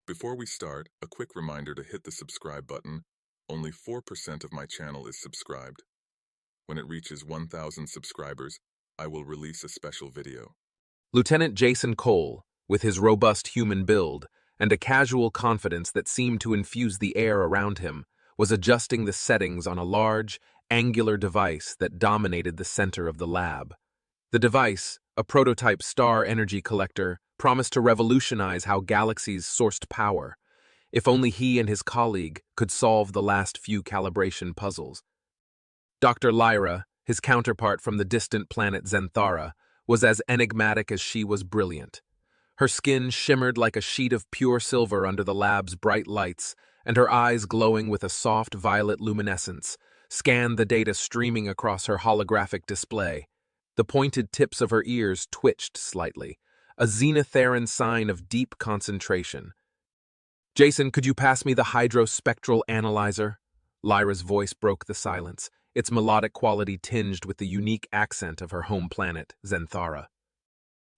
Before we start, a quick reminder to hit the subscribe button. Only 4% of my channel is subscribed. When it reaches 1,000 subscribers, I will release a special video. Lieutenant Jason Cole, with his robust human build and a casual confidence that seemed to infuse the air around him, was adjusting the settings on a large, angular device that dominated the center of the lab. The device, a prototype star energy collector, promised to revolutionize how galaxies sourced power, if only he and his colleague could solve the last few calibration puzzles. Dr. Lyra, his counterpart from the distant planet Zenthara, was as enigmatic as she was brilliant. Her skin shimmered like a sheet of pure silver under the lab's bright lights, and her eyes, glowing with a soft violet luminescence, scanned the data streaming across her holographic display. The pointed tips of her ears twitched slightly, a zenitharian sign of deep concentration. "Jason, could you pass me the hydrospectral analyzer?" Lyra's voice broke the silence, its melodic quality tinged with the unique accent of her home planet, Zenthara.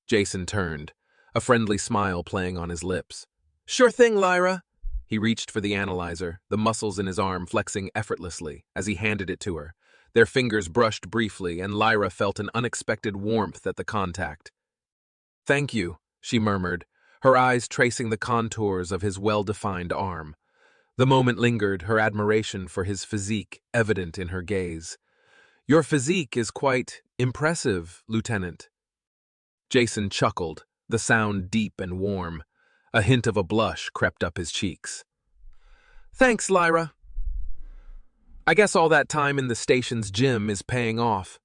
Jason turned, a friendly smile playing on his lips. "Sure thing, Lyra." He reached for the analyzer, the muscles in his arm flexing effortlessly as he handed it to her. Their fingers brushed briefly, and Lyra felt an unexpected warmth at the contact. "Thank you," she murmured, her eyes tracing the contours of his well-defined arm. The moment lingered, her admiration for his physique evident in her gaze. "Your physique is quite impressive, Lieutenant." Jason chuckled, the sound deep and warm. A hint of a blush crept up his cheeks. "Thanks, Lyra. I guess all that time in the station's gym is paying off."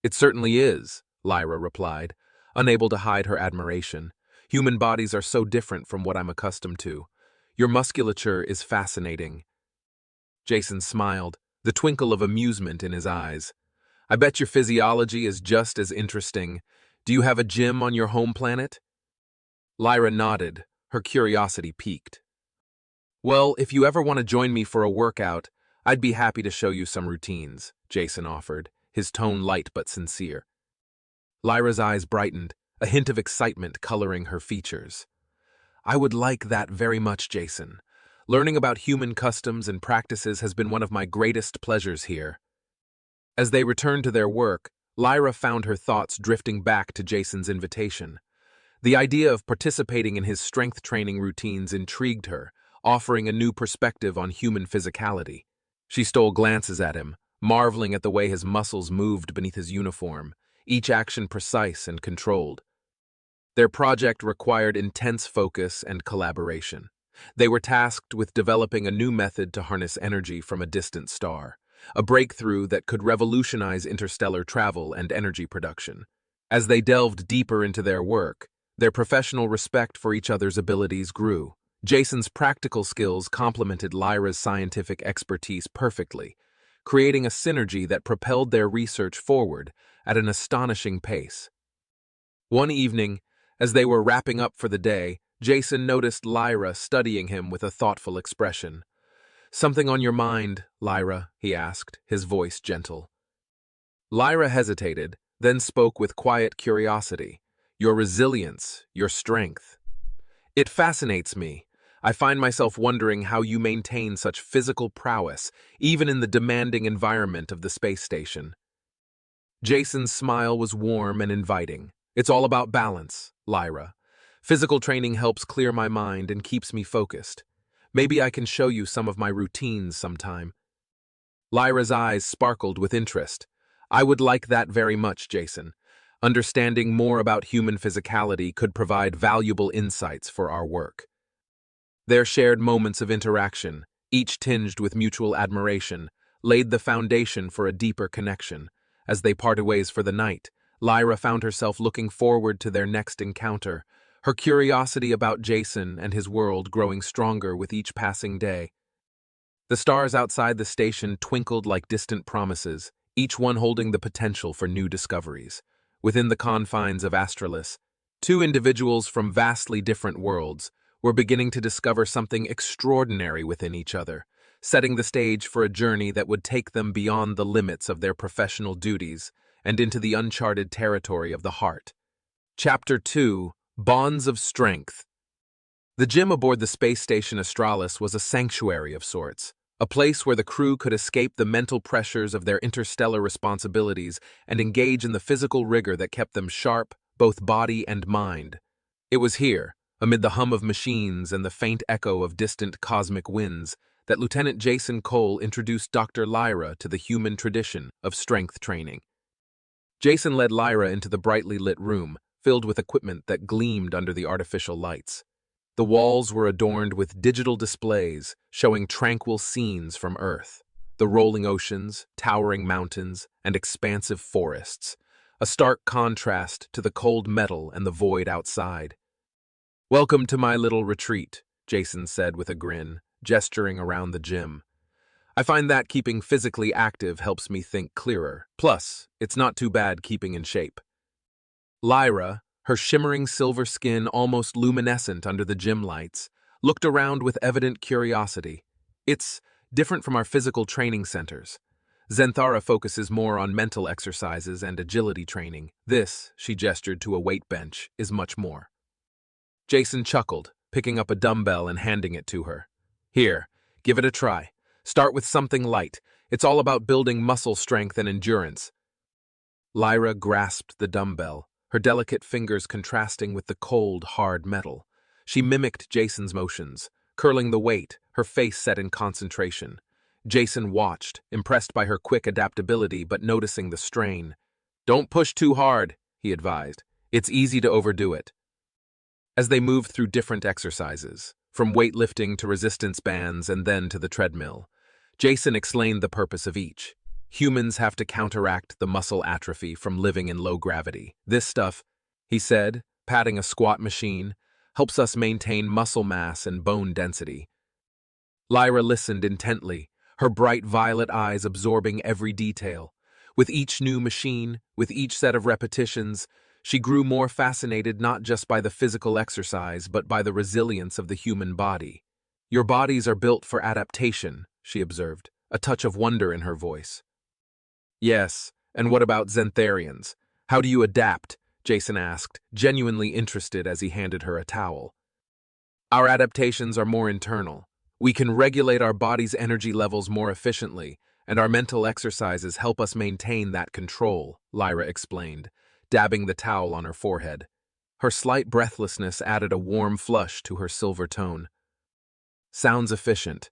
"It certainly is," Lyra replied, unable to hide her admiration. "Human bodies are so different from what I'm accustomed to. Your musculature is fascinating." Jason smiled, the twinkle of amusement in his eyes. "I bet your physiology is just as interesting. Do you have a gym on your home planet?" Lyra nodded, her curiosity piqued. "Well, if you ever want to join me for a workout, I'd be happy to show you some routines," Jason offered, his tone light but sincere. Lyra's eyes brightened, a hint of excitement coloring her features. "I would like that very much, Jason. Learning about human customs and practices has been one of my greatest pleasures here." As they returned to their work, Lyra found her thoughts drifting back to Jason's invitation. The idea of participating in his strength training routines intrigued her, offering a new perspective on human physicality. She stole glances at him, marveling at the way his muscles moved beneath his uniform, each action precise and controlled. Their project required intense focus and collaboration. They were tasked with developing a new method to harness energy from a distant star, a breakthrough that could revolutionize interstellar travel and energy production. As they delved deeper into their work, their professional respect for each other's abilities grew. Jason's practical skills complemented Lyra's scientific expertise perfectly, creating a synergy that propelled their research forward at an astonishing pace. One evening, as they were wrapping up for the day, Jason noticed Lyra studying him with a thoughtful expression. "Something on your mind, Lyra?" he asked, his voice gentle. Lyra hesitated, then spoke with quiet curiosity. "Your resilience, your strength. It fascinates me. I find myself wondering how you maintain such physical prowess, even in the demanding environment of the space station." Jason's smile was warm and inviting. "It's all about balance, Lyra. Physical training helps clear my mind and keeps me focused. Maybe I can show you some of my routines sometime." Lyra's eyes sparkled with interest. "I would like that very much, Jason. Understanding more about human physicality could provide valuable insights for our work." Their shared moments of interaction, each tinged with mutual admiration, laid the foundation for a deeper connection. As they parted ways for the night, Lyra found herself looking forward to their next encounter, her curiosity about Jason and his world growing stronger with each passing day. The stars outside the station twinkled like distant promises, each one holding the potential for new discoveries. Within the confines of Astralis, two individuals from vastly different worlds were beginning to discover something extraordinary within each other, setting the stage for a journey that would take them beyond the limits of their professional duties and into the uncharted territory of the heart. Chapter 2: Bonds of Strength. The gym aboard the space station Australis was a sanctuary of sorts, a place where the crew could escape the mental pressures of their interstellar responsibilities and engage in the physical rigor that kept them sharp, both body and mind. It was here, amid the hum of machines and the faint echo of distant cosmic winds, that Lieutenant Jason Cole introduced Dr. Lyra to the human tradition of strength training. Jason led Lyra into the brightly lit room, filled with equipment that gleamed under the artificial lights. The walls were adorned with digital displays showing tranquil scenes from Earth, the rolling oceans, towering mountains, and expansive forests, a stark contrast to the cold metal and the void outside. "Welcome to my little retreat," Jason said with a grin, gesturing around the gym. "I find that keeping physically active helps me think clearer. Plus, it's not too bad keeping in shape." Lyra, her shimmering silver skin almost luminescent under the gym lights, looked around with evident curiosity. "It's different from our physical training centers. Zenthara focuses more on mental exercises and agility training. This," she gestured to a weight bench, "is much more." Jason chuckled, picking up a dumbbell and handing it to her. "Here, give it a try. Start with something light. It's all about building muscle strength and endurance." Lyra grasped the dumbbell, her delicate fingers contrasting with the cold, hard metal. She mimicked Jason's motions, curling the weight, her face set in concentration. Jason watched, impressed by her quick adaptability but noticing the strain. "Don't push too hard," he advised. "It's easy to overdo it." As they moved through different exercises, from weightlifting to resistance bands and then to the treadmill, Jason explained the purpose of each. Humans have to counteract the muscle atrophy from living in low gravity. "This stuff," he said, patting a squat machine, "helps us maintain muscle mass and bone density." Lyra listened intently, her bright violet eyes absorbing every detail. With each new machine, with each set of repetitions, she grew more fascinated not just by the physical exercise but by the resilience of the human body. "Your bodies are built for adaptation," she observed, a touch of wonder in her voice. "Yes, and what about Zentharians? How do you adapt?" Jason asked, genuinely interested as he handed her a towel. "Our adaptations are more internal. We can regulate our body's energy levels more efficiently, and our mental exercises help us maintain that control," Lyra explained, dabbing the towel on her forehead. Her slight breathlessness added a warm flush to her silver tone. "Sounds efficient.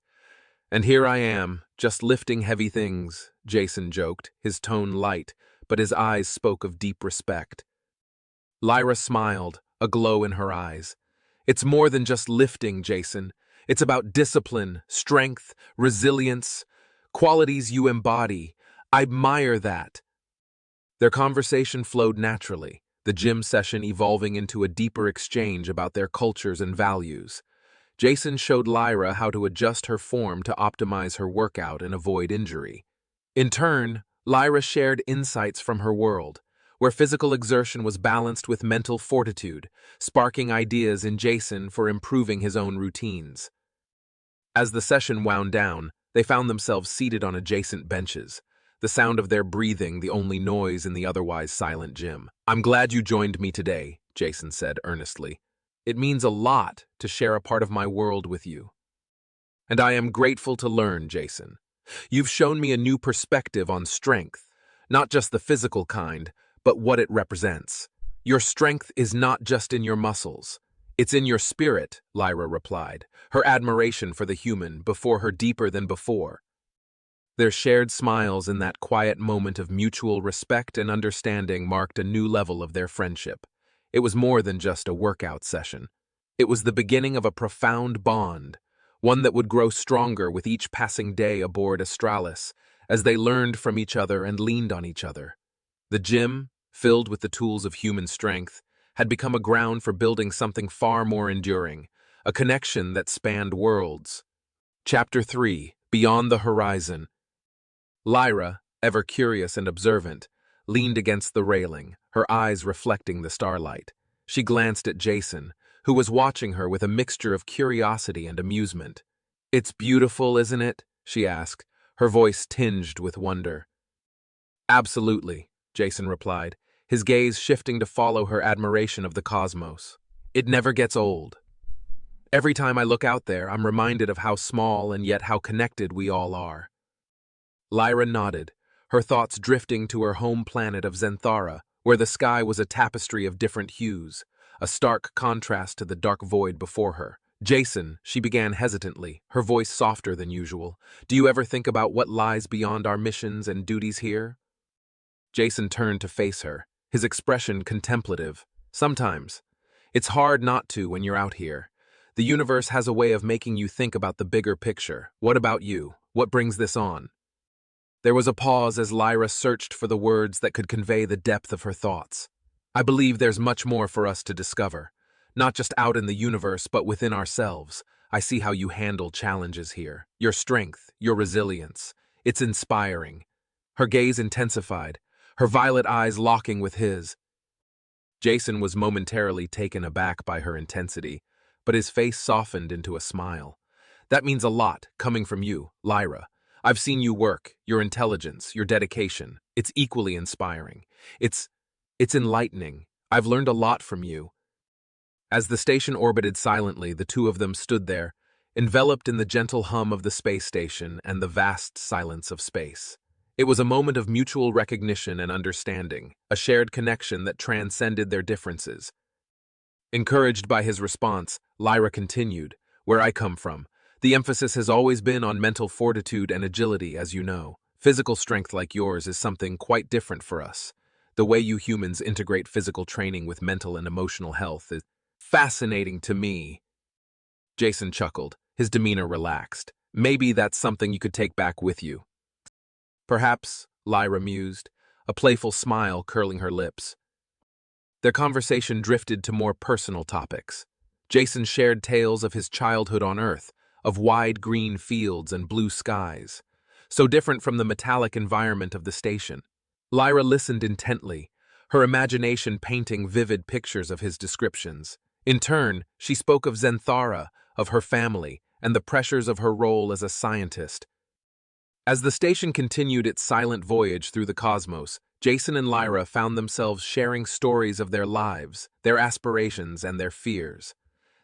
And here I am, just lifting heavy things," Jason joked, his tone light, but his eyes spoke of deep respect. Lyra smiled, a glow in her eyes. "It's more than just lifting, Jason. It's about discipline, strength, resilience, qualities you embody. I admire that." Their conversation flowed naturally, the gym session evolving into a deeper exchange about their cultures and values. Jason showed Lyra how to adjust her form to optimize her workout and avoid injury. In turn, Lyra shared insights from her world, where physical exertion was balanced with mental fortitude, sparking ideas in Jason for improving his own routines. As the session wound down, they found themselves seated on adjacent benches, the sound of their breathing the only noise in the otherwise silent gym. "I'm glad you joined me today," Jason said earnestly. "It means a lot to share a part of my world with you. And I am grateful to learn, Jason. You've shown me a new perspective on strength, not just the physical kind, but what it represents. Your strength is not just in your muscles. It's in your spirit," Lyra replied, her admiration for the human before her deeper than before. Their shared smiles in that quiet moment of mutual respect and understanding marked a new level of their friendship. It was more than just a workout session. It was the beginning of a profound bond, one that would grow stronger with each passing day aboard Australis, as they learned from each other and leaned on each other. The gym, filled with the tools of human strength, had become a ground for building something far more enduring, a connection that spanned worlds. Chapter 3: Beyond the Horizon. Lyra, ever curious and observant, leaned against the railing, her eyes reflecting the starlight. She glanced at Jason, who was watching her with a mixture of curiosity and amusement. "It's beautiful, isn't it?" she asked, her voice tinged with wonder. "Absolutely," Jason replied, his gaze shifting to follow her admiration of the cosmos. "It never gets old." Every time I look out there, I'm reminded of how small and yet how connected we all are. Lyra nodded, her thoughts drifting to her home planet of Zenthara, where the sky was a tapestry of different hues, a stark contrast to the dark void before her. Jason, she began hesitantly, her voice softer than usual. Do you ever think about what lies beyond our missions and duties here? Jason turned to face her, his expression contemplative. Sometimes. It's hard not to when you're out here. The universe has a way of making you think about the bigger picture. What about you? What brings this on? There was a pause as Lyra searched for the words that could convey the depth of her thoughts. I believe there's much more for us to discover. Not just out in the universe, but within ourselves. I see how you handle challenges here. Your strength, your resilience. It's inspiring. Her gaze intensified, her violet eyes locking with his. Jason was momentarily taken aback by her intensity, but his face softened into a smile. That means a lot, coming from you, Lyra. I've seen you work, your intelligence, your dedication. It's equally inspiring. It's enlightening. I've learned a lot from you. As the station orbited silently, the two of them stood there, enveloped in the gentle hum of the space station and the vast silence of space. It was a moment of mutual recognition and understanding, a shared connection that transcended their differences. Encouraged by his response, Lyra continued, "Where I come from, the emphasis has always been on mental fortitude and agility, as you know. Physical strength like yours is something quite different for us. The way you humans integrate physical training with mental and emotional health is fascinating to me." Jason chuckled, his demeanor relaxed. "Maybe that's something you could take back with you." "Perhaps," Lyra mused, a playful smile curling her lips. Their conversation drifted to more personal topics. Jason shared tales of his childhood on Earth, of wide green fields and blue skies, so different from the metallic environment of the station. Lyra listened intently, her imagination painting vivid pictures of his descriptions. In turn, she spoke of Zenthara, of her family, and the pressures of her role as a scientist. As the station continued its silent voyage through the cosmos, Jason and Lyra found themselves sharing stories of their lives, their aspirations, and their fears.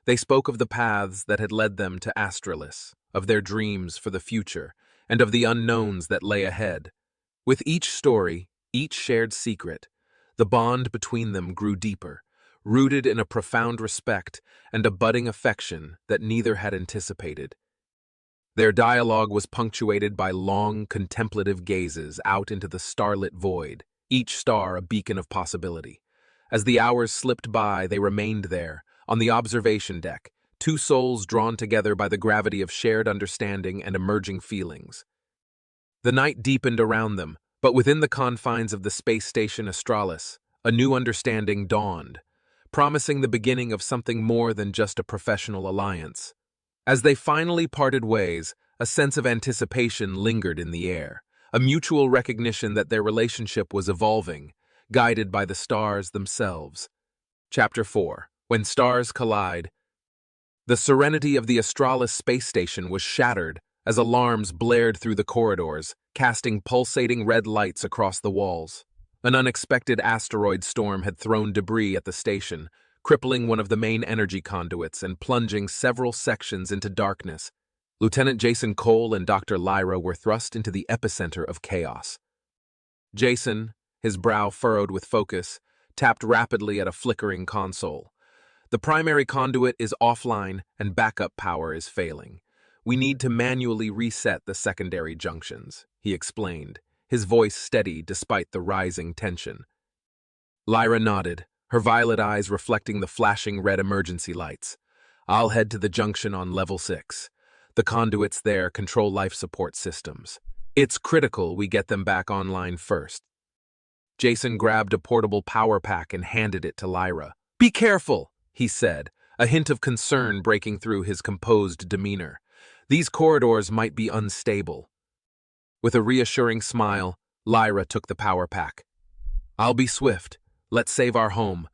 They spoke of the paths that had led them to Astralis, of their dreams for the future, and of the unknowns that lay ahead. With each story, each shared secret, the bond between them grew deeper, rooted in a profound respect and a budding affection that neither had anticipated. Their dialogue was punctuated by long, contemplative gazes out into the starlit void, each star a beacon of possibility. As the hours slipped by, they remained there, on the observation deck, two souls drawn together by the gravity of shared understanding and emerging feelings. The night deepened around them, but within the confines of the space station Astralis, a new understanding dawned, promising the beginning of something more than just a professional alliance. As they finally parted ways, a sense of anticipation lingered in the air, a mutual recognition that their relationship was evolving, guided by the stars themselves. Chapter 4. When Stars Collide. The serenity of the Astralis space station was shattered as alarms blared through the corridors, casting pulsating red lights across the walls. An unexpected asteroid storm had thrown debris at the station, crippling one of the main energy conduits and plunging several sections into darkness. Lieutenant Jason Cole and Dr. Lyra were thrust into the epicenter of chaos. Jason, his brow furrowed with focus, tapped rapidly at a flickering console. "The primary conduit is offline and backup power is failing. We need to manually reset the secondary junctions," he explained, his voice steady despite the rising tension. Lyra nodded, her violet eyes reflecting the flashing red emergency lights. "I'll head to the junction on level 6. The conduits there control life support systems. It's critical we get them back online first." Jason grabbed a portable power pack and handed it to Lyra. "Be careful," he said, a hint of concern breaking through his composed demeanor. "These corridors might be unstable." With a reassuring smile, Lyra took the power pack. "I'll be swift. Let's save our home."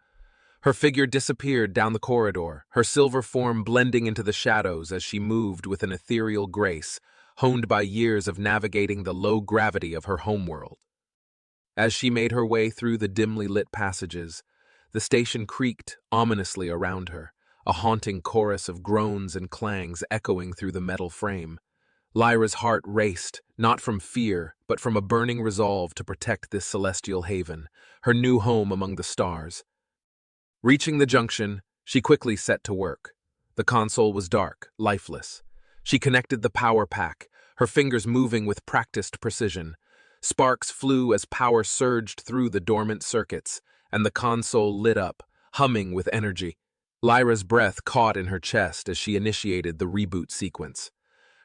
Her figure disappeared down the corridor, her silver form blending into the shadows as she moved with an ethereal grace, honed by years of navigating the low gravity of her homeworld. As she made her way through the dimly lit passages, the station creaked ominously around her, a haunting chorus of groans and clangs echoing through the metal frame. Lyra's heart raced, not from fear, but from a burning resolve to protect this celestial haven, her new home among the stars. Reaching the junction, she quickly set to work. The console was dark, lifeless. She connected the power pack, her fingers moving with practiced precision. Sparks flew as power surged through the dormant circuits, and the console lit up, humming with energy. Lyra's breath caught in her chest as she initiated the reboot sequence.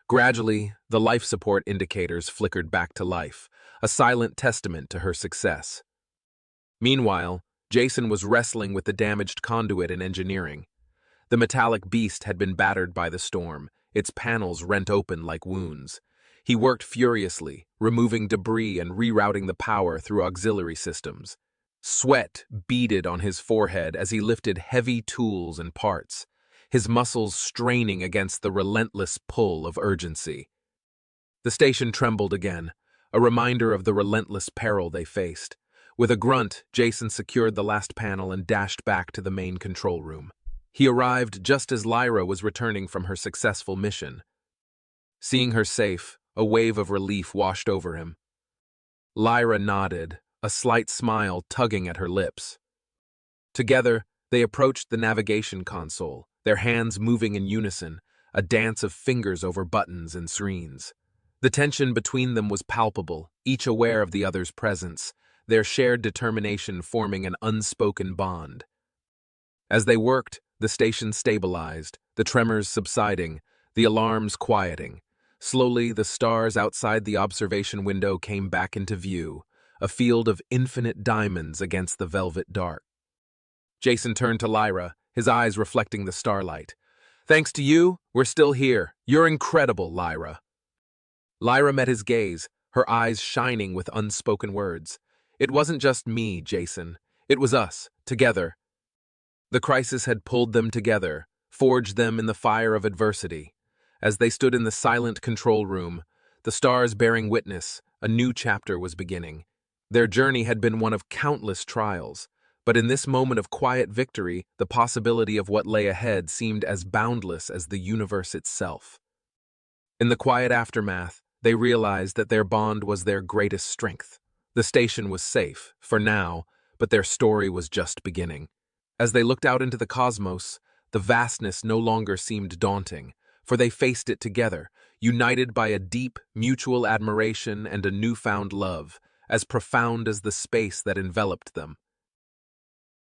Gradually, the life support indicators flickered back to life, a silent testament to her success. Meanwhile, Jason was wrestling with the damaged conduit and engineering. The metallic beast had been battered by the storm, its panels rent open like wounds. He worked furiously, removing debris and rerouting the power through auxiliary systems. Sweat beaded on his forehead as he lifted heavy tools and parts, his muscles straining against the relentless pull of urgency. The station trembled again, a reminder of the relentless peril they faced. With a grunt, Jason secured the last panel and dashed back to the main control room. He arrived just as Lyra was returning from her successful mission. Seeing her safe, a wave of relief washed over him. Lyra nodded, a slight smile tugging at her lips. Together, they approached the navigation console, their hands moving in unison, a dance of fingers over buttons and screens. The tension between them was palpable, each aware of the other's presence, their shared determination forming an unspoken bond. As they worked, the station stabilized, the tremors subsiding, the alarms quieting. Slowly, the stars outside the observation window came back into view, a field of infinite diamonds against the velvet dark. Jason turned to Lyra, his eyes reflecting the starlight. "Thanks to you, we're still here. You're incredible, Lyra." Lyra met his gaze, her eyes shining with unspoken words. "It wasn't just me, Jason. It was us, together." The crisis had pulled them together, forged them in the fire of adversity. As they stood in the silent control room, the stars bearing witness, a new chapter was beginning. Their journey had been one of countless trials, but in this moment of quiet victory, the possibility of what lay ahead seemed as boundless as the universe itself. In the quiet aftermath, they realized that their bond was their greatest strength. The station was safe, for now, but their story was just beginning. As they looked out into the cosmos, the vastness no longer seemed daunting, for they faced it together, united by a deep, mutual admiration and a newfound love, as profound as the space that enveloped them.